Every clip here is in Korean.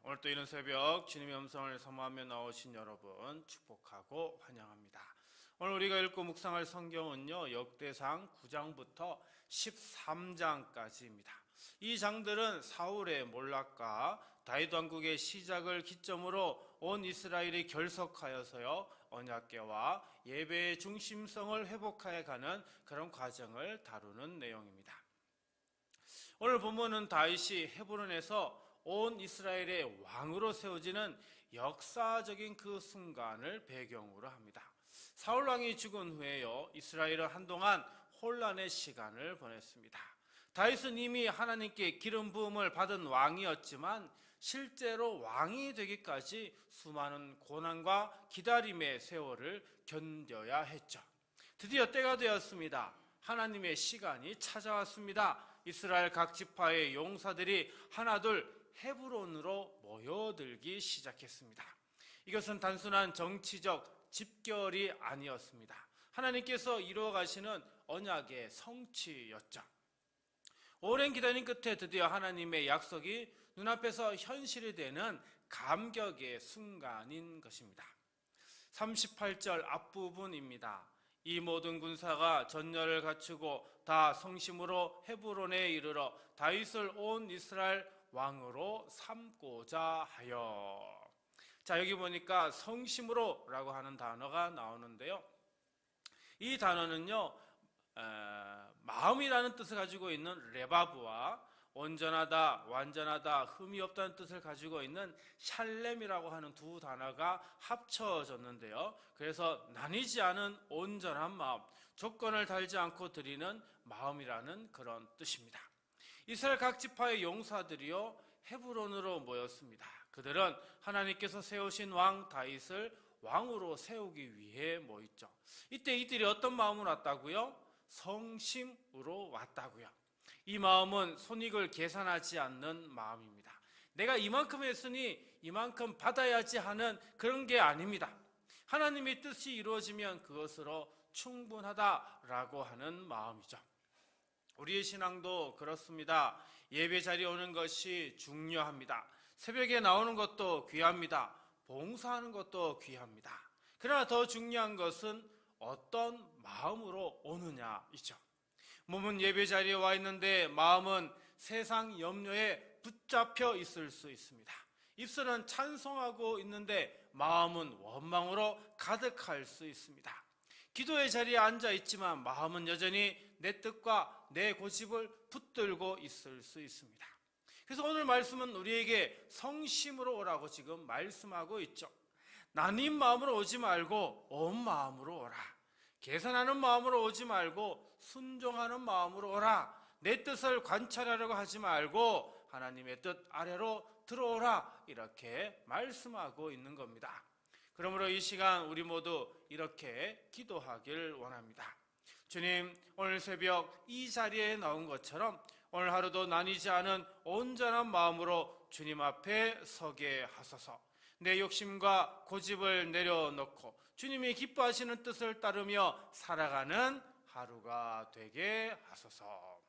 오늘 또 이런 새벽 주님의 음성을 사모하며 나오신 여러분 축복하고 환영합니다. 오늘 우리가 읽고 묵상할 성경은요, 역대상 9장부터 13장까지입니다. 이 장들은 사울의 몰락과 다윗 왕국의 시작을 기점으로 온 이스라엘이 결속하여서요, 언약궤와 예배의 중심성을 회복해 가는 그런 과정을 다루는 내용입니다. 오늘 본문은 다윗이 헤브론에서 온 이스라엘의 왕으로 세워지는 역사적인 그 순간을 배경으로 합니다. 사울 왕이 죽은 후에요, 이스라엘은 한동안 혼란의 시간을 보냈습니다. 다윗은 이미 하나님께 기름 부음을 받은 왕이었지만 실제로 왕이 되기까지 수많은 고난과 기다림의 세월을 견뎌야 했죠. 드디어 때가 되었습니다. 하나님의 시간이 찾아왔습니다. 이스라엘 각 지파의 용사들이 하나둘 헤브론으로 모여들기 시작했습니다. 이것은 단순한 정치적 집결이 아니었습니다. 하나님께서 이루어 가시는 언약의 성취였죠. 오랜 기다림 끝에 드디어 하나님의 약속이 눈앞에서 현실이 되는 감격의 순간인 것입니다. 38절 앞부분입니다. 이 모든 군사가 전열을 갖추고 다 성심으로 헤브론에 이르러 다윗을 온 이스라엘 왕으로 삼고자 하여. 자, 여기 보니까 성심으로 라고 하는 단어가 나오는데요, 이 단어는요, 마음이라는 뜻을 가지고 있는 레바브와 온전하다, 완전하다, 흠이 없다는 뜻을 가지고 있는 샬렘이라고 하는 두 단어가 합쳐졌는데요, 그래서 나뉘지 않은 온전한 마음, 조건을 달지 않고 드리는 마음이라는 그런 뜻입니다. 이스라엘 각 지파의 용사들이요, 헤브론으로 모였습니다. 그들은 하나님께서 세우신 왕 다윗을 왕으로 세우기 위해 모였죠. 이때 이들이 어떤 마음으로 왔다고요? 성심으로 왔다고요. 이 마음은 손익을 계산하지 않는 마음입니다. 내가 이만큼 했으니 이만큼 받아야지 하는 그런 게 아닙니다. 하나님의 뜻이 이루어지면 그것으로 충분하다라고 하는 마음이죠. 우리의 신앙도 그렇습니다. 예배 자리에 오는 것이 중요합니다. 새벽에 나오는 것도 귀합니다. 봉사하는 것도 귀합니다. 그러나 더 중요한 것은 어떤 마음으로 오느냐이죠. 몸은 예배 자리에 와 있는데 마음은 세상 염려에 붙잡혀 있을 수 있습니다. 입술은 찬송하고 있는데 마음은 원망으로 가득할 수 있습니다. 기도의 자리에 앉아 있지만 마음은 여전히 내 뜻과 내 고집을 붙들고 있을 수 있습니다. 그래서 오늘 말씀은 우리에게 성심으로 오라고 지금 말씀하고 있죠. 나뉜 마음으로 오지 말고 온 마음으로 오라. 계산하는 마음으로 오지 말고 순종하는 마음으로 오라. 내 뜻을 관찰하려고 하지 말고 하나님의 뜻 아래로 들어오라. 이렇게 말씀하고 있는 겁니다. 그러므로 이 시간 우리 모두 이렇게 기도하길 원합니다. 주님, 오늘 새벽 이 자리에 나온 것처럼 오늘 하루도 나뉘지 않은 온전한 마음으로 주님 앞에 서게 하소서. 내 욕심과 고집을 내려놓고 주님이 기뻐하시는 뜻을 따르며 살아가는 하루가 되게 하소서.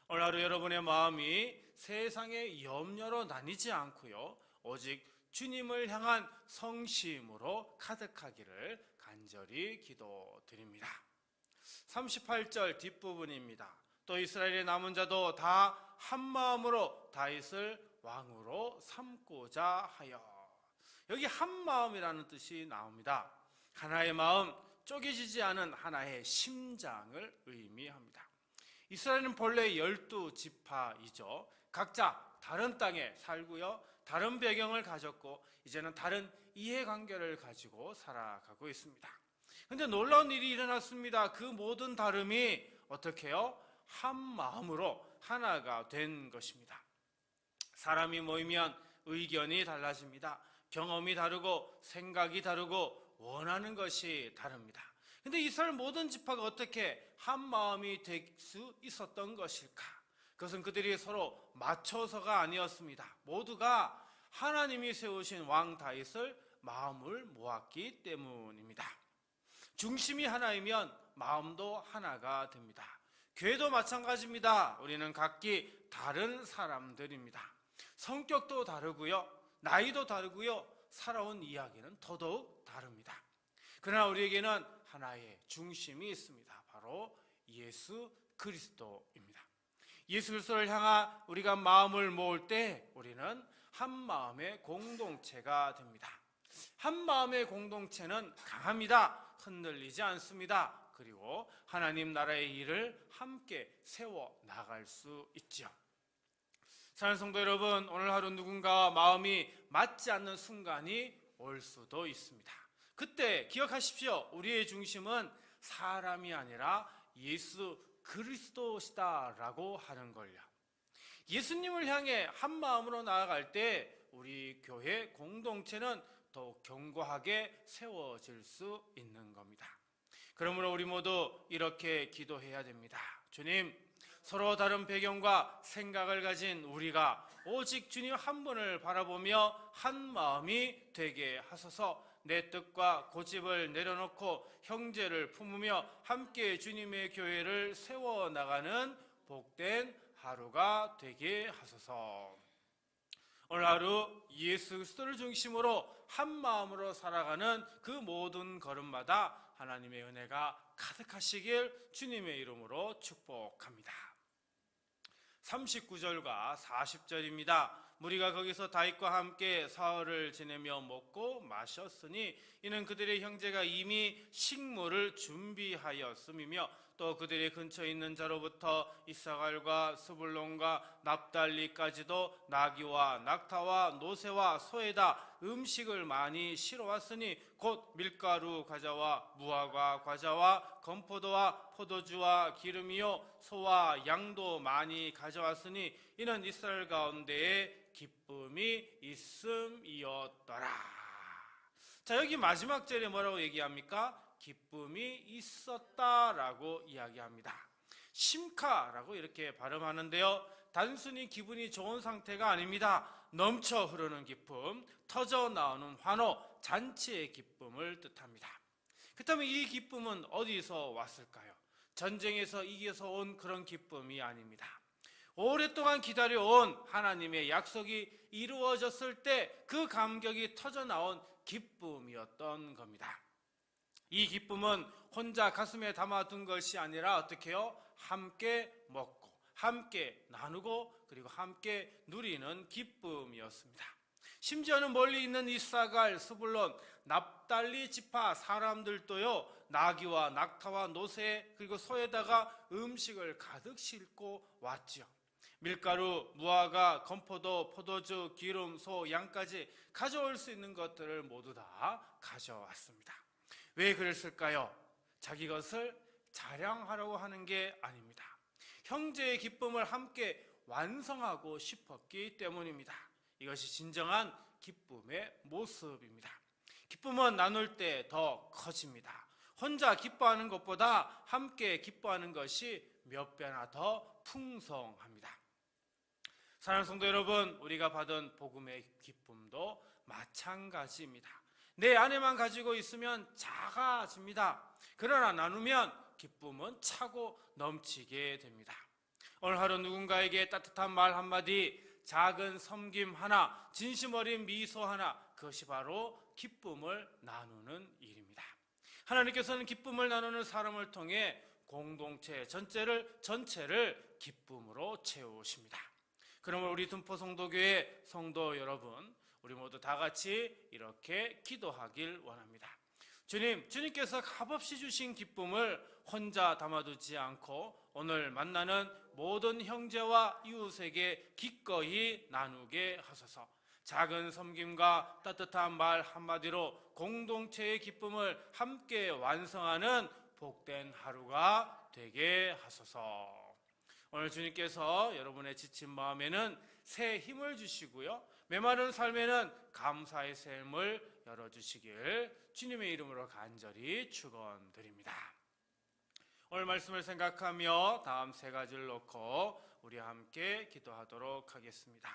오늘 하루 여러분의 마음이 세상의 염려로 나뉘지 않고요, 오직 주님을 향한 성심으로 가득하기를 간절히 기도드립니다. 38절 뒷부분입니다. 또 이스라엘의 남은 자도 다 한 마음으로 다윗을 왕으로 삼고자 하여. 여기 한 마음이라는 뜻이 나옵니다. 하나의 마음, 쪼개지지 않은 하나의 심장을 의미합니다. 이스라엘은 본래 12지파이죠. 각자 다른 땅에 살고요, 다른 배경을 가졌고 이제는 다른 이해관계를 가지고 살아가고 있습니다. 그런데 놀라운 일이 일어났습니다. 그 모든 다름이 어떻게 해요? 한 마음으로 하나가 된 것입니다. 사람이 모이면 의견이 달라집니다. 경험이 다르고 생각이 다르고 원하는 것이 다릅니다. 그런데 이스라엘 모든 지파가 어떻게 한 마음이 될 수 있었던 것일까? 그것은 그들이 서로 맞춰서가 아니었습니다. 모두가 하나님이 세우신 왕 다윗을 마음을 모았기 때문입니다. 중심이 하나이면 마음도 하나가 됩니다. 교회도 마찬가지입니다. 우리는 각기 다른 사람들입니다. 성격도 다르고요, 나이도 다르고요, 살아온 이야기는 더더욱 다릅니다. 그러나 우리에게는 하나의 중심이 있습니다. 바로 예수 그리스도입니다. 예수 그리스도를 향한 우리가 마음을 모을 때 우리는 한 마음의 공동체가 됩니다. 한 마음의 공동체는 강합니다. 흔들리지 않습니다. 그리고 하나님 나라의 일을 함께 세워 나갈 수 있죠. 사랑하는 성도 여러분, 오늘 하루 누군가와 마음이 맞지 않는 순간이 올 수도 있습니다. 그때 기억하십시오. 우리의 중심은 사람이 아니라 예수 그리스도시다라고 하는 걸요. 예수님을 향해 한 마음으로 나아갈 때 우리 교회 공동체는 더욱 견고하게 세워질 수 있는 겁니다. 그러므로 우리 모두 이렇게 기도해야 됩니다. 주님, 서로 다른 배경과 생각을 가진 우리가 오직 주님 한 분을 바라보며 한 마음이 되게 하소서. 내 뜻과 고집을 내려놓고 형제를 품으며 함께 주님의 교회를 세워나가는 복된 하루가 되게 하소서. 오늘 하루 예수 그리스도를 중심으로 한 마음으로 살아가는 그 모든 걸음마다 하나님의 은혜가 가득하시길 주님의 이름으로 축복합니다. 39절과 40절입니다. 무리가 거기서 다윗과 함께 사흘을 지내며 먹고 마셨으니 이는 그들의 형제가 이미 식물을 준비하였음이며 또 그들의 근처에 있는 자로부터 이사갈과 스불론과 납달리까지도 나귀와 낙타와 노새와 소에다 음식을 많이 실어왔으니 곧 밀가루 과자와 무화과 과자와 건포도와 포도주와 기름이요 소와 양도 많이 가져왔으니 이는 이스라엘 가운데에 기쁨이 있음이었더라. 자, 여기 마지막 절에 뭐라고 얘기합니까? 기쁨이 있었다라고 이야기합니다. 심카라고 이렇게 발음하는데요, 단순히 기분이 좋은 상태가 아닙니다. 넘쳐 흐르는 기쁨, 터져 나오는 환호, 잔치의 기쁨을 뜻합니다. 그렇다면 이 기쁨은 어디서 왔을까요? 전쟁에서 이겨서 온 그런 기쁨이 아닙니다. 오랫동안 기다려온 하나님의 약속이 이루어졌을 때 그 감격이 터져 나온 기쁨이었던 겁니다. 이 기쁨은 혼자 가슴에 담아둔 것이 아니라 어떻게 해요? 함께 먹고 함께 나누고 그리고 함께 누리는 기쁨이었습니다. 심지어는 멀리 있는 이사갈, 스불론, 납달리 지파 사람들도요, 나귀와 낙타와 노새 그리고 소에다가 음식을 가득 싣고 왔지요. 밀가루, 무화과, 건포도, 포도주, 기름, 소, 양까지 가져올 수 있는 것들을 모두 다 가져왔습니다. 왜 그랬을까요? 자기 것을 자랑하려고 하는 게 아닙니다. 형제의 기쁨을 함께 완성하고 싶었기 때문입니다. 이것이 진정한 기쁨의 모습입니다. 기쁨은 나눌 때 더 커집니다. 혼자 기뻐하는 것보다 함께 기뻐하는 것이 몇 배나 더 풍성합니다. 사랑하는 성도 여러분, 우리가 받은 복음의 기쁨도 마찬가지입니다. 내 안에만 가지고 있으면 작아집니다. 그러나 나누면 기쁨은 차고 넘치게 됩니다. 오늘 하루 누군가에게 따뜻한 말 한마디, 작은 섬김 하나, 진심 어린 미소 하나, 그것이 바로 기쁨을 나누는 일입니다. 하나님께서는 기쁨을 나누는 사람을 통해 공동체 전체를 기쁨으로 채우십니다. 그러면 우리 둔포 성도교회 성도 여러분, 우리 모두 다 같이 이렇게 기도하길 원합니다. 주님께서 값없이 주신 기쁨을 혼자 담아두지 않고 오늘 만나는 모든 형제와 이웃에게 기꺼이 나누게 하소서. 작은 섬김과 따뜻한 말 한마디로 공동체의 기쁨을 함께 완성하는 복된 하루가 되게 하소서. 오늘 주님께서 여러분의 지친 마음에는 새 힘을 주시고요, 메마른 삶에는 감사의 샘을 열어주시길 주님의 이름으로 간절히 축원드립니다. 오늘 말씀을 생각하며 다음 세 가지를 놓고 우리 함께 기도하도록 하겠습니다.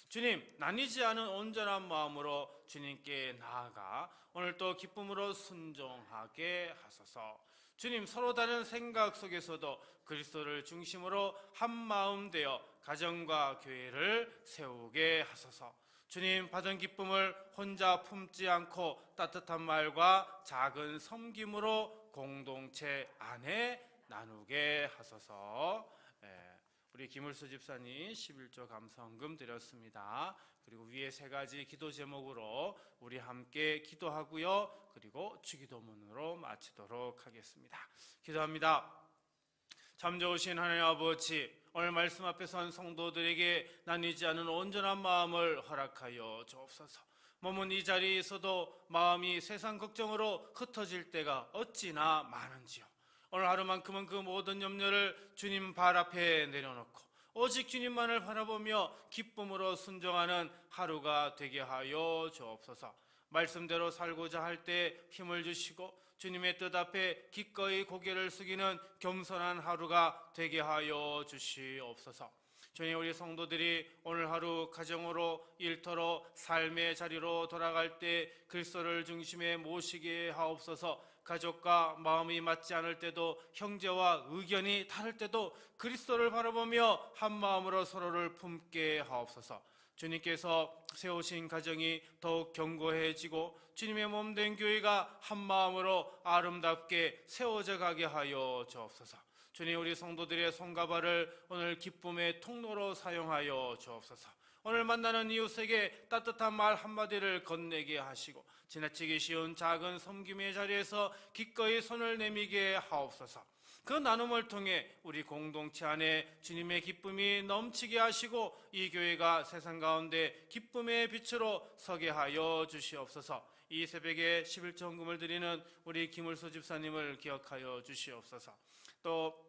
주님, 나뉘지 않은 온전한 마음으로 주님께 나아가 오늘 또 기쁨으로 순종하게 하소서. 주님, 서로 다른 생각 속에서도 그리스도를 중심으로 한 마음 되어 가정과 교회를 세우게 하소서. 주님, 받은 기쁨을 혼자 품지 않고 따뜻한 말과 작은 섬김으로 공동체 안에 나누게 하소서. 우리 김을수 집사님 11조 감사헌금 드렸습니다. 그리고 위에 세 가지 기도 제목으로 우리 함께 기도하고요. 그리고 주기도문으로 마치도록 하겠습니다. 기도합니다. 참 좋으신 하나님 아버지, 오늘 말씀 앞에 선 성도들에게 나뉘지 않은 온전한 마음을 허락하여 주옵소서. 몸은 이 자리에 있어도 마음이 세상 걱정으로 흩어질 때가 어찌나 많은지요. 오늘 하루만큼은 그 모든 염려를 주님 발 앞에 내려놓고 오직 주님만을 바라보며 기쁨으로 순종하는 하루가 되게 하여 주옵소서. 말씀대로 살고자 할 때 힘을 주시고 주님의 뜻 앞에 기꺼이 고개를 숙이는 겸손한 하루가 되게 하여 주시옵소서. 주님, 우리 성도들이 오늘 하루 가정으로 일터로 삶의 자리로 돌아갈 때 그리스도를 중심에 모시게 하옵소서. 가족과 마음이 맞지 않을 때도, 형제와 의견이 다를 때도 그리스도를 바라보며 한 마음으로 서로를 품게 하옵소서. 주님께서 세우신 가정이 더욱 견고해지고 주님의 몸 된 교회가 한 마음으로 아름답게 세워져 가게 하여 주옵소서. 주님, 우리 성도들의 손과 발을 오늘 기쁨의 통로로 사용하여 주옵소서. 오늘 만나는 이웃에게 따뜻한 말 한마디를 건네게 하시고 지나치기 쉬운 작은 섬김의 자리에서 기꺼이 손을 내미게 하옵소서. 그 나눔을 통해 우리 공동체 안에 주님의 기쁨이 넘치게 하시고 이 교회가 세상 가운데 기쁨의 빛으로 서게 하여 주시옵소서. 이 새벽에 11조 헌금을 드리는 우리 김을수 집사님을 기억하여 주시옵소서. 또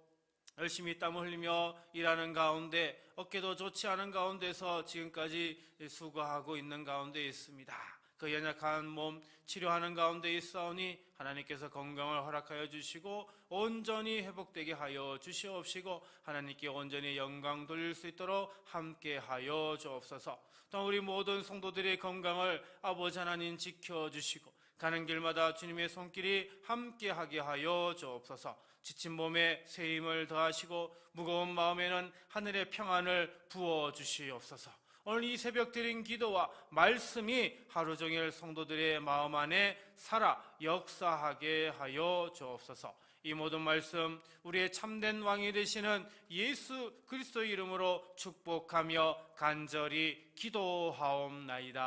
열심히 땀 흘리며 일하는 가운데 어깨도 좋지 않은 가운데서 지금까지 수고하고 있는 가운데 있습니다. 그 연약한 몸 치료하는 가운데 있사오니 하나님께서 건강을 허락하여 주시고 온전히 회복되게 하여 주시옵시고 하나님께 온전히 영광 돌릴 수 있도록 함께하여 주옵소서. 또 우리 모든 성도들의 건강을 아버지 하나님 지켜주시고 가는 길마다 주님의 손길이 함께하게 하여 주옵소서. 지친 몸에 새 힘을 더하시고 무거운 마음에는 하늘의 평안을 부어주시옵소서. 오늘 이 새벽 드린 기도와 말씀이 하루 종일 성도들의 마음 안에 살아 역사하게 하여 주옵소서. 이 모든 말씀 우리의 참된 왕이 되시는 예수 그리스도의 이름으로 축복하며 간절히 기도하옵나이다.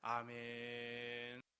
아멘.